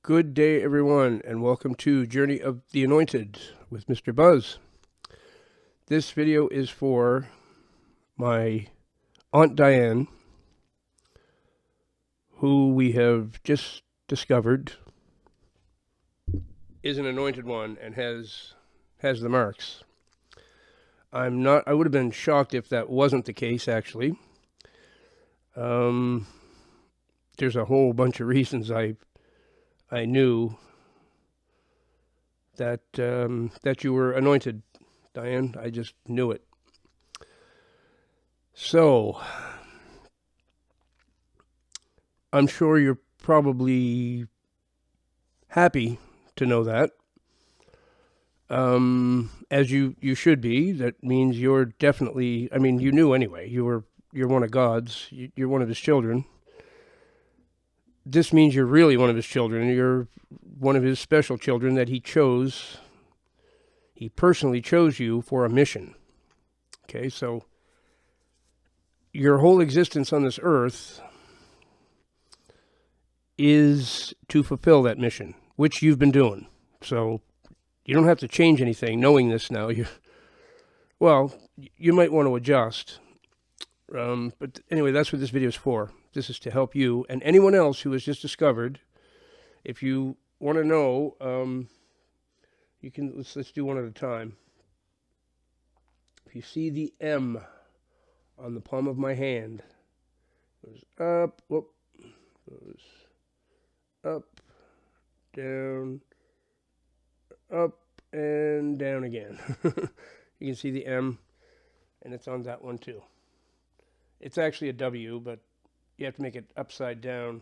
Good day, everyone, and welcome to Journey of the Anointed with Mr. Buzz. This video is for my Aunt Diane, who we have just discovered is an anointed one and has the marks. I would have been shocked if that wasn't the case, actually. There's a whole bunch of reasons I knew that you were anointed, Diane. I just knew it. So, I'm sure you're probably happy to know that. As you should be. That means you're definitely, you knew anyway. You're one of God's. You're one of His children. This means you're really one of His children. You're one of His special children that He chose. He personally chose you for a mission. Okay, so your whole existence on this earth is to fulfill that mission, which you've been doing. So you don't have to change anything knowing this now. You might want to adjust. But anyway, that's what this video is for. This is to help you and anyone else who has just discovered. If you want to know, you can let's do one at a time. If you see the M on the palm of my hand, goes up, goes up, down, up, and down again. You can see the M, and it's on that one too. It's actually a W, but you have to make it upside down.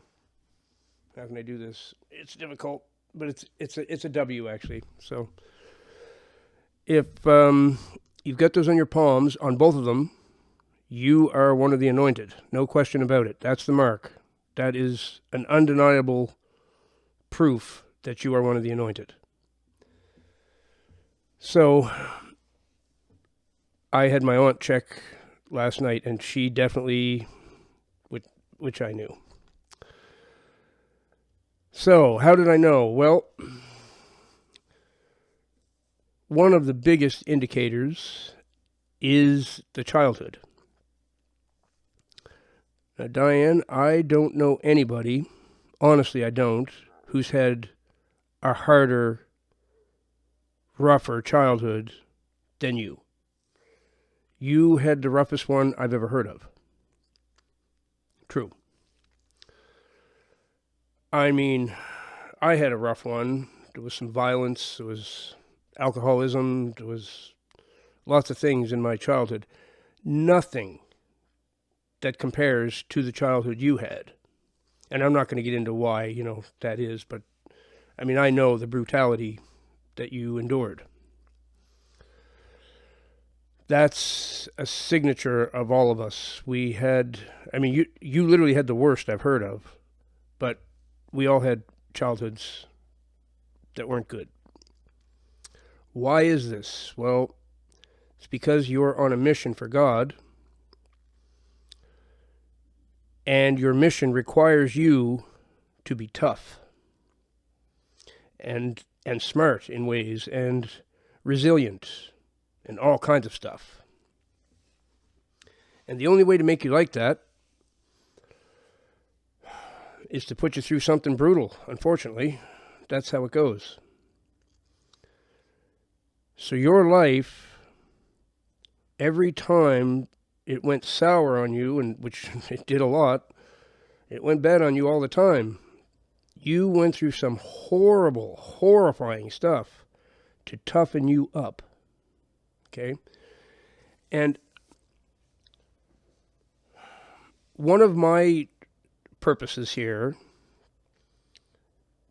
How can I do this? It's difficult, but it's a W actually. So if you've got those on your palms, on both of them, you are one of the anointed. No question about it. That's the mark. That is an undeniable proof that you are one of the anointed. So I had my aunt check last night, and she definitely, which I knew. So, how did I know? Well, one of the biggest indicators is the childhood. Now, Diane, I don't know anybody, honestly I don't, who's had a harder, rougher childhood than you. You had the roughest one I've ever heard of. True. I had a rough one. There was some violence. There was alcoholism. There was lots of things in my childhood. Nothing that compares to the childhood you had. And I'm not going to get into why, that is, but I know the brutality that you endured. That's a signature of all of us. We had, you literally had the worst I've heard of, but we all had childhoods that weren't good. Why is this? Well, it's because you're on a mission for God, and your mission requires you to be tough and smart in ways, and resilient, and all kinds of stuff. And the only way to make you like that is to put you through something brutal, unfortunately. That's how it goes. So your life, every time it went sour on you, and which it did a lot, it went bad on you all the time. You went through some horrible, horrifying stuff to toughen you up. Okay? And one of my purposes here,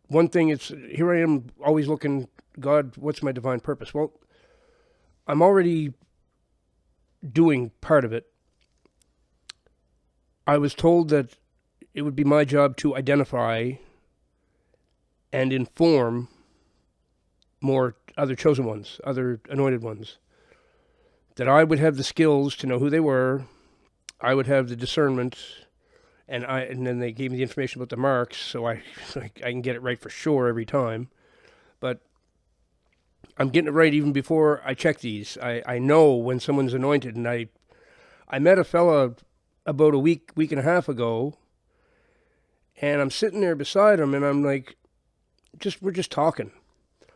one thing is, here I am always looking, God, what's my divine purpose? Well, I'm already doing part of it. I was told that it would be my job to identify and inform more other chosen ones, other anointed ones. That I would have the skills to know who they were. I would have the discernment And then they gave me the information about the marks, so I can get it right for sure every time. But I'm getting it right even before I check these. I know when someone's anointed, and I met a fella about a week and a half ago, and I'm sitting there beside him, and I'm like, we're just talking.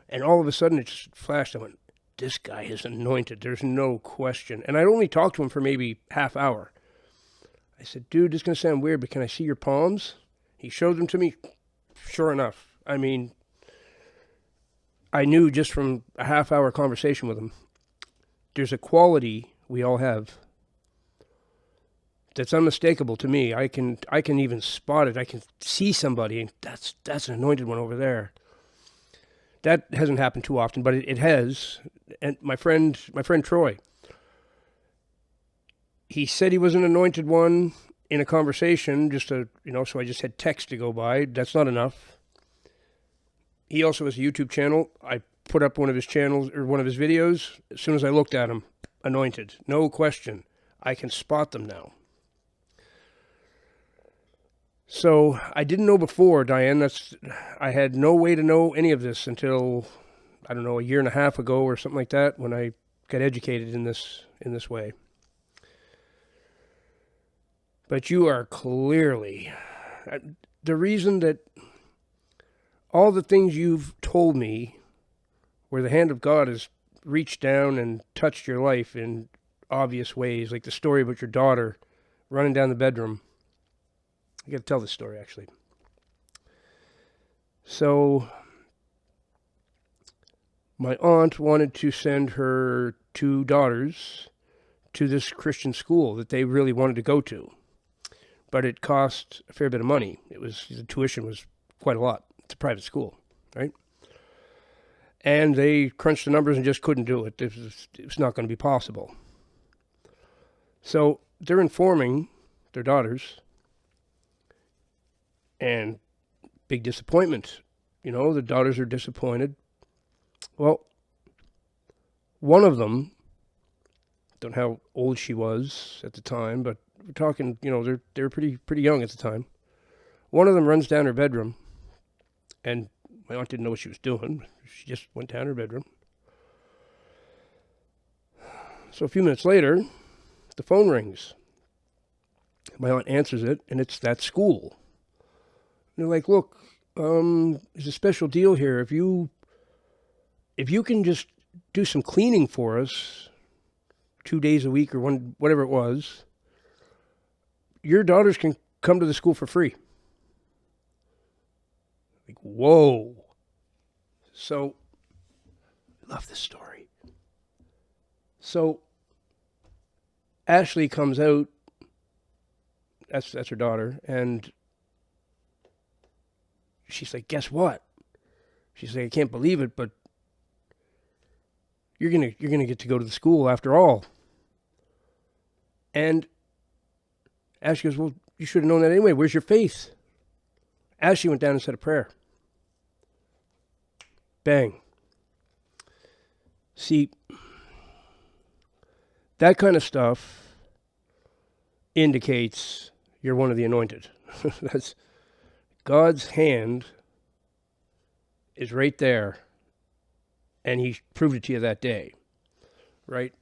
And all of a sudden, it just flashed. I went, this guy is anointed. There's no question. And I'd only talked to him for maybe half hour. I said, dude, this is going to sound weird, but can I see your palms? He showed them to me. Sure enough. I mean, I knew just from a half-hour conversation with him, there's a quality we all have that's unmistakable to me. I can even spot it. I can see somebody, and that's an anointed one over there. That hasn't happened too often, but it has. And my friend Troy, he said he was an anointed one in a conversation, so I just had text to go by. That's not enough. He also has a YouTube channel. I put up one of his channels or one of his videos. As soon as I looked at him, anointed. No question. I can spot them now. So I didn't know before, Diane. I had no way to know any of this until, I don't know, a year and a half ago or something like that, when I got educated in this way. But you are clearly, the reason that all the things you've told me, where the hand of God has reached down and touched your life in obvious ways, like the story about your daughter running down the bedroom. I got to tell this story, actually. So, my aunt wanted to send her 2 daughters to this Christian school that they really wanted to go to. But it cost a fair bit of money. The tuition was quite a lot. It's a private school, right? And they crunched the numbers and just couldn't do it. It was not going to be possible. So they're informing their daughters, and big disappointment. The daughters are disappointed. Well, one of them, don't know how old she was at the time, but we're talking, they're pretty young at the time. One of them runs down her bedroom, and my aunt didn't know what she was doing. She just went down her bedroom. So a few minutes later, the phone rings. My aunt answers it, and it's that school. And they're like, look, there's a special deal here. If you can just do some cleaning for us 2 days a week or whatever it was, your daughters can come to the school for free. Like, whoa. So, I love this story. So, Ashley comes out, that's her daughter, and she's like, guess what? She's like, I can't believe it, but you're gonna get to go to the school after all. And Ashley goes, well, you should have known that anyway. Where's your faith? Ashley went down and said a prayer. Bang. See, that kind of stuff indicates you're one of the anointed. That's God's hand is right there, and he proved it to you that day, right?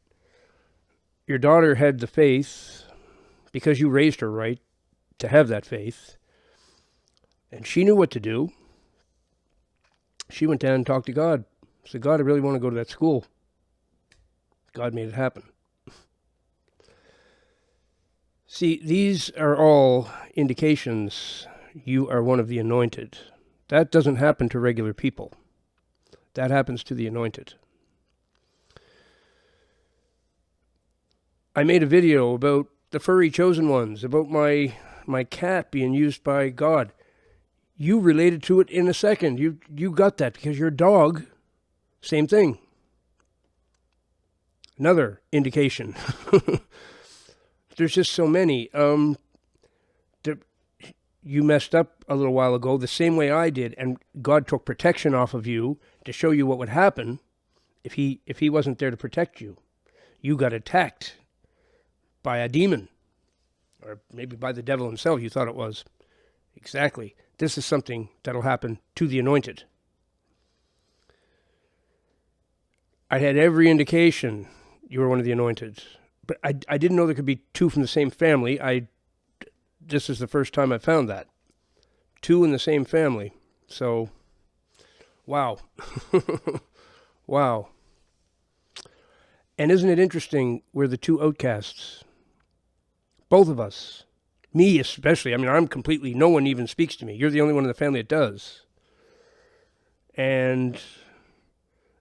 Your daughter had the faith because you raised her right to have that faith, and she knew what to do. She went down and talked to God. Said, God, I really want to go to that school. God made it happen. See, these are all indications you are one of the anointed. That doesn't happen to regular people. That happens to the anointed. I made a video about the furry chosen ones, about my cat being used by God. You related to it in a second. You got that because your dog, same thing. Another indication. There's just so many. You messed up a little while ago the same way I did, and God took protection off of you to show you what would happen if he wasn't there to protect you. You got attacked by a demon. or maybe by the devil himself you thought it was. Exactly. This is something that'll happen to the anointed. I had every indication you were one of the anointed, but I didn't know there could be two from the same family. This is the first time I found that. Two in the same family. So, wow. Wow. And isn't it interesting, we're the two outcasts. Both of us. Me especially. I mean, I'm completely, no one even speaks to me. You're the only one in the family that does. And,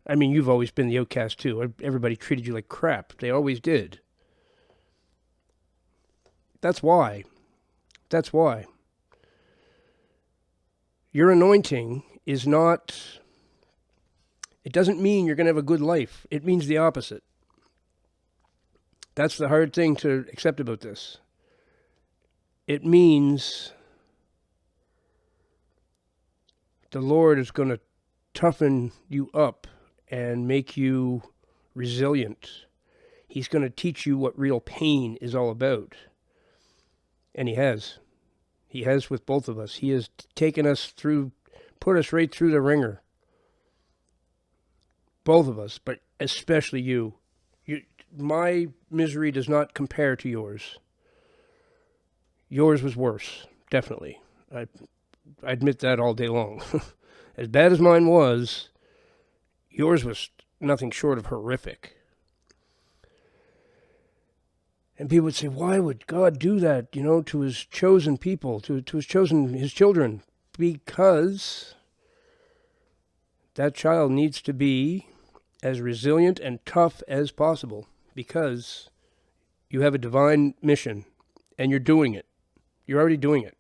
I mean, you've always been the outcast too. Everybody treated you like crap. They always did. That's why. That's why. Your anointing is not, it doesn't mean you're going to have a good life. It means the opposite. That's the hard thing to accept about this. It means the Lord is going to toughen you up and make you resilient. He's going to teach you what real pain is all about. And He has. He has with both of us. He has taken us through, put us right through the ringer. Both of us, but especially you. My misery does not compare to yours. Yours was worse, definitely. I admit that all day long. As bad as mine was, yours was nothing short of horrific. And people would say, why would God do that, to His chosen people, to His children? Because that child needs to be as resilient and tough as possible, because you have a divine mission and you're doing it. You're already doing it.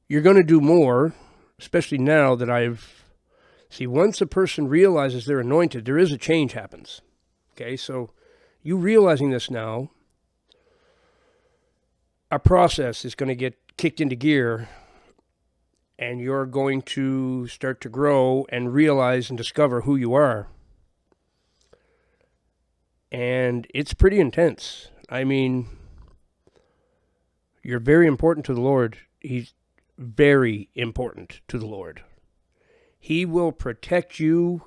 You're going to do more, especially now that once a person realizes they're anointed, there is a change happens. Okay, so you realizing this now, a process is going to get kicked into gear, and you're going to start to grow and realize and discover who you are. And it's pretty intense. I mean, you're very important to the Lord. He's very important to the Lord. He will protect you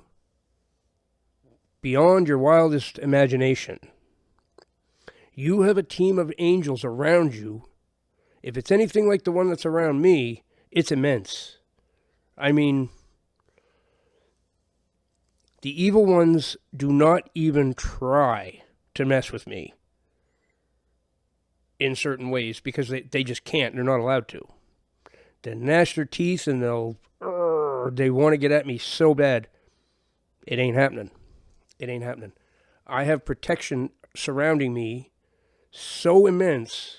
beyond your wildest imagination. You have a team of angels around you. If it's anything like the one that's around me, it's immense. I mean, the evil ones do not even try to mess with me in certain ways, because they just can't. They're not allowed to. They gnash their teeth and they want to get at me so bad. It ain't happening. It ain't happening. I have protection surrounding me so immense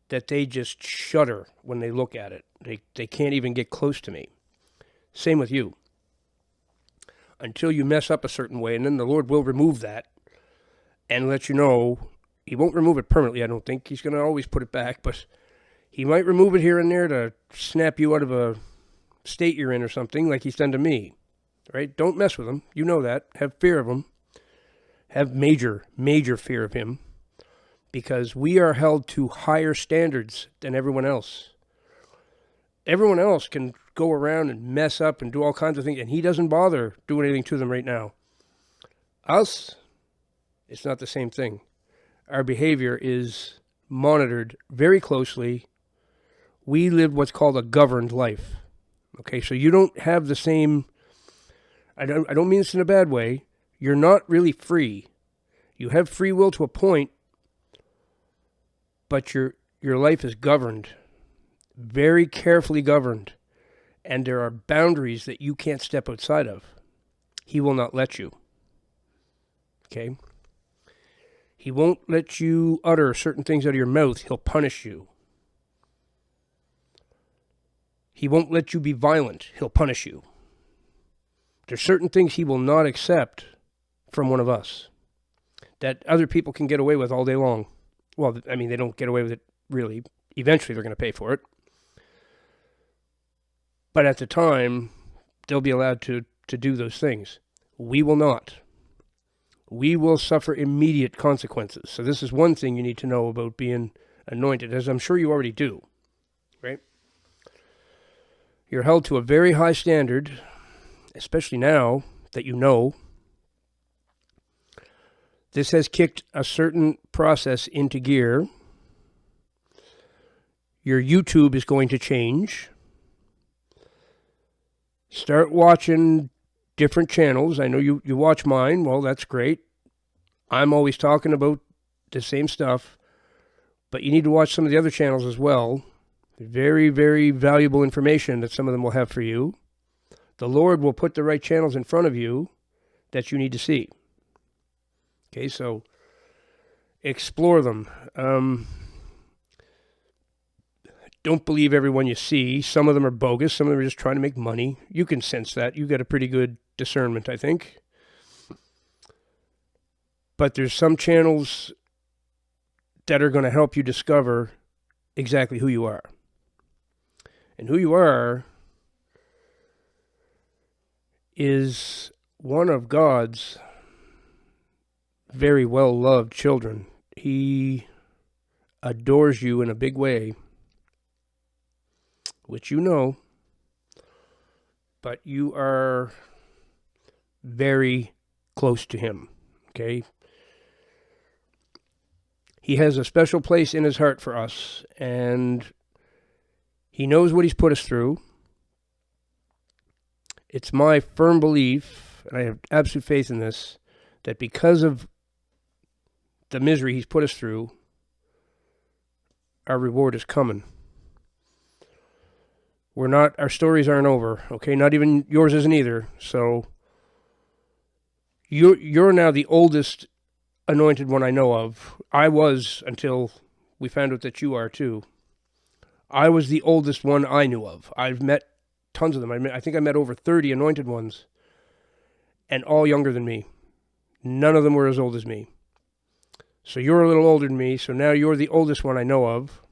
that they just shudder when they look at it. They can't even get close to me. Same with you. Until you mess up a certain way, and then the Lord will remove that and let you know. He won't remove it permanently, I don't think. He's going to always put it back, but He might remove it here and there to snap you out of a state you're in or something, like He's done to me. Right? Don't mess with Him. You know that. Have fear of Him. Have major, major fear of Him, because we are held to higher standards than everyone else. Everyone else can go around and mess up and do all kinds of things, and He doesn't bother doing anything to them right now. Us, it's not the same thing. Our behavior is monitored very closely. We live what's called a governed life. Okay, so you don't have the same, I don't mean this in a bad way, you're not really free. You have free will to a point, but your life is governed, very carefully governed, and there are boundaries that you can't step outside of. He will not let you. Okay? He won't let you utter certain things out of your mouth. He'll punish you. He won't let you be violent. He'll punish you. There's certain things He will not accept from one of us that other people can get away with all day long. Well, I mean, they don't get away with it really. Eventually, they're going to pay for it. But at the time, they'll be allowed to do those things. We will not. we will suffer immediate consequences. So this is one thing you need to know about being anointed, as I'm sure you already do, right? You're held to a very high standard, especially now that you know. This has kicked a certain process into gear. Your YouTube is going to change. Start watching different channels. I know you watch mine. Well, that's great. I'm always talking about the same stuff. But you need to watch some of the other channels as well. Very, very valuable information that some of them will have for you. The Lord will put the right channels in front of you that you need to see. Okay, so explore them. Don't believe everyone you see. Some of them are bogus. Some of them are just trying to make money. You can sense that. You've got a pretty good discernment, I think. But there's some channels that are going to help you discover exactly who you are. And who you are is one of God's very well-loved children. He adores you in a big way, which you know, but you are very close to him, okay? He has a special place in his heart for us, and he knows what he's put us through. It's my firm belief, and I have absolute faith in this, that because of the misery he's put us through, our reward is coming. Our stories aren't over, okay? Not even yours isn't either. So you're now the oldest anointed one I know of. I was until we found out that you are too. I was the oldest one I knew of. I've met tons of them. I think I met over 30 anointed ones, and all younger than me. None of them were as old as me. So you're a little older than me, so now you're the oldest one I know of.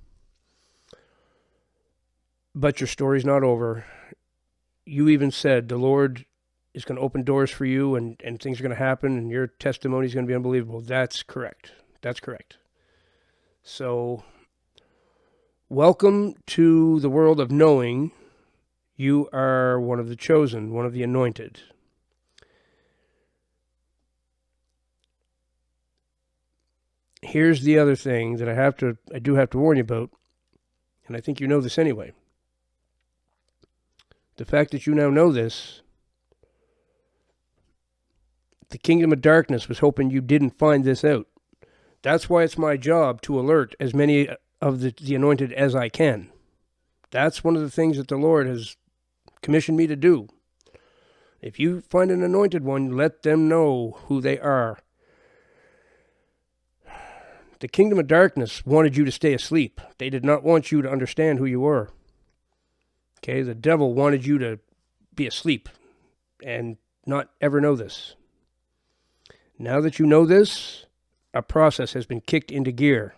But your story's not over. You even said the Lord is going to open doors for you, and things are going to happen, and your testimony is going to be unbelievable. That's correct. That's correct. So, welcome to the world of knowing you are one of the chosen, one of the anointed. Here's the other thing that I do have to warn you about, and I think you know this anyway. The fact that you now know this, the kingdom of darkness was hoping you didn't find this out. That's why it's my job to alert as many of the anointed as I can. That's one of the things that the Lord has commissioned me to do. If you find an anointed one, let them know who they are. The kingdom of darkness wanted you to stay asleep. They did not want you to understand who you were. Okay, the devil wanted you to be asleep and not ever know this. Now that you know this, a process has been kicked into gear.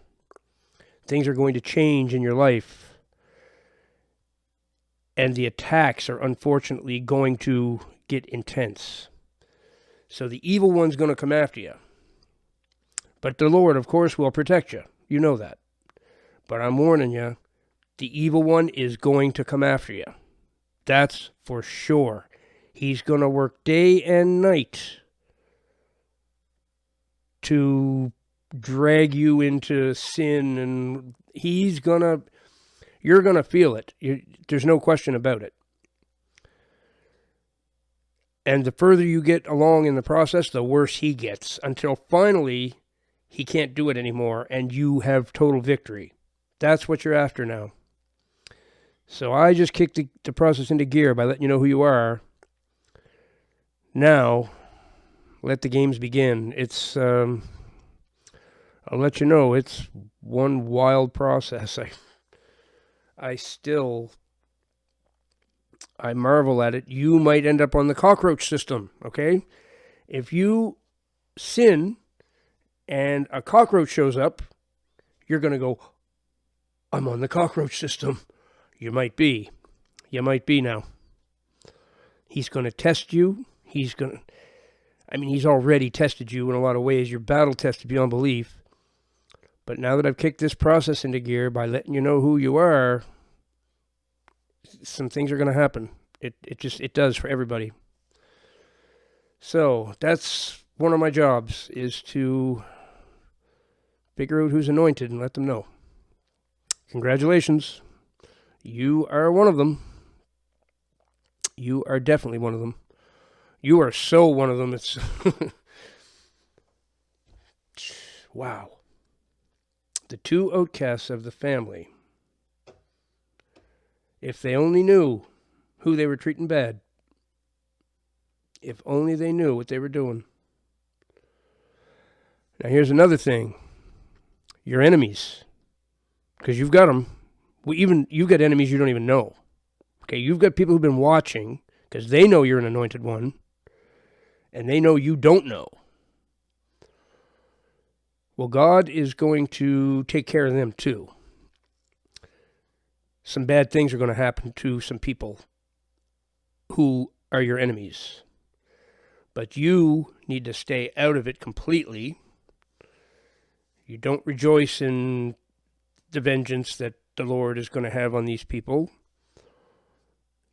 Things are going to change in your life. And the attacks are unfortunately going to get intense. So the evil one's going to come after you. But the Lord, of course, will protect you. You know that. But I'm warning you, the evil one is going to come after you. That's for sure. He's going to work day and night to drag you into sin, and you're going to feel it. There's no question about it. And the further you get along in the process, the worse he gets, until finally he can't do it anymore, and you have total victory. That's what you're after now. So I just kicked the process into gear by letting you know who you are. Now, let the games begin. I'll let you know, it's one wild process. I marvel at it. You might end up on the cockroach system, okay? If you sin and a cockroach shows up, you're going to go, I'm on the cockroach system. You might be now. He's going to test you. I mean, he's already tested you in a lot of ways. You're battle tested beyond belief. But now that I've kicked this process into gear by letting you know who you are, some things are going to happen. It does for everybody. So that's one of my jobs, is to figure out who's anointed and let them know. Congratulations. You are one of them. You are definitely one of them. You are so one of them. It's wow. The two outcasts of the family. If they only knew who they were treating bad. If only they knew what they were doing. Now here's another thing. Your enemies. Because you've got them. You've got enemies you don't even know. Okay, you've got people who've been watching because they know you're an anointed one. And they know you don't know. Well, God is going to take care of them too. Some bad things are going to happen to some people who are your enemies. But you need to stay out of it completely. You don't rejoice in the vengeance that the Lord is going to have on these people.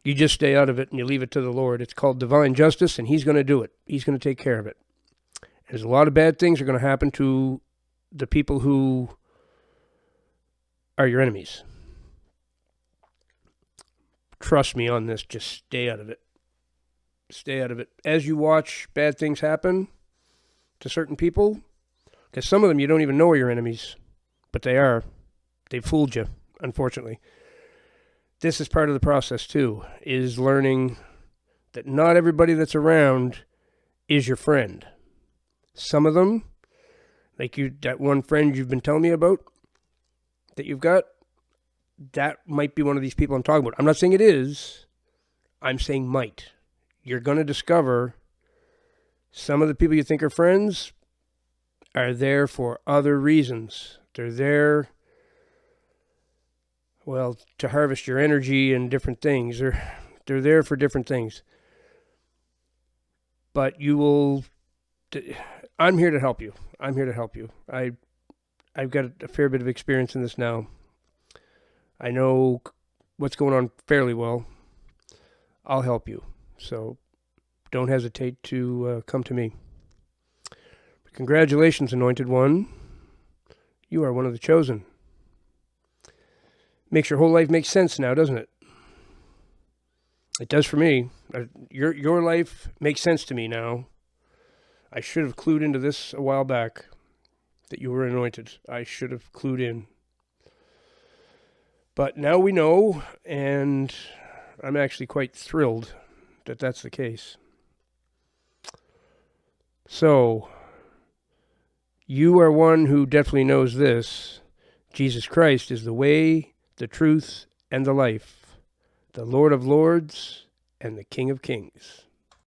You just stay out of it and you leave it to the Lord. It's called divine justice, and He's going to do it. He's going to take care of it. There's a lot of bad things that are going to happen to the people who are your enemies. Trust me on this. Just stay out of it. Stay out of it. As you watch bad things happen to certain people, because some of them you don't even know are your enemies, but they are. They fooled you, unfortunately. This is part of the process too, is learning that not everybody that's around is your friend. Some of them, like that one friend you've been telling me about, that you've got, that might be one of these people I'm talking about. I'm not saying it is. I'm saying might. You're going to discover some of the people you think are friends are there for other reasons. They're there, well, to harvest your energy and different things. They're there for different things. But you will... I'm here to help you. I'm here to help you. I've got a fair bit of experience in this now. I know what's going on fairly well. I'll help you. So don't hesitate to come to me. Congratulations, Anointed One. You are one of the chosen. Makes your whole life make sense now, doesn't it? It does for me. Your life makes sense to me now. I should have clued into this a while back, that you were anointed. I should have clued in. But now we know, and I'm actually quite thrilled that that's the case. So, you are one who definitely knows this. Jesus Christ is the way, the truth, and the life, the Lord of Lords, and the King of Kings.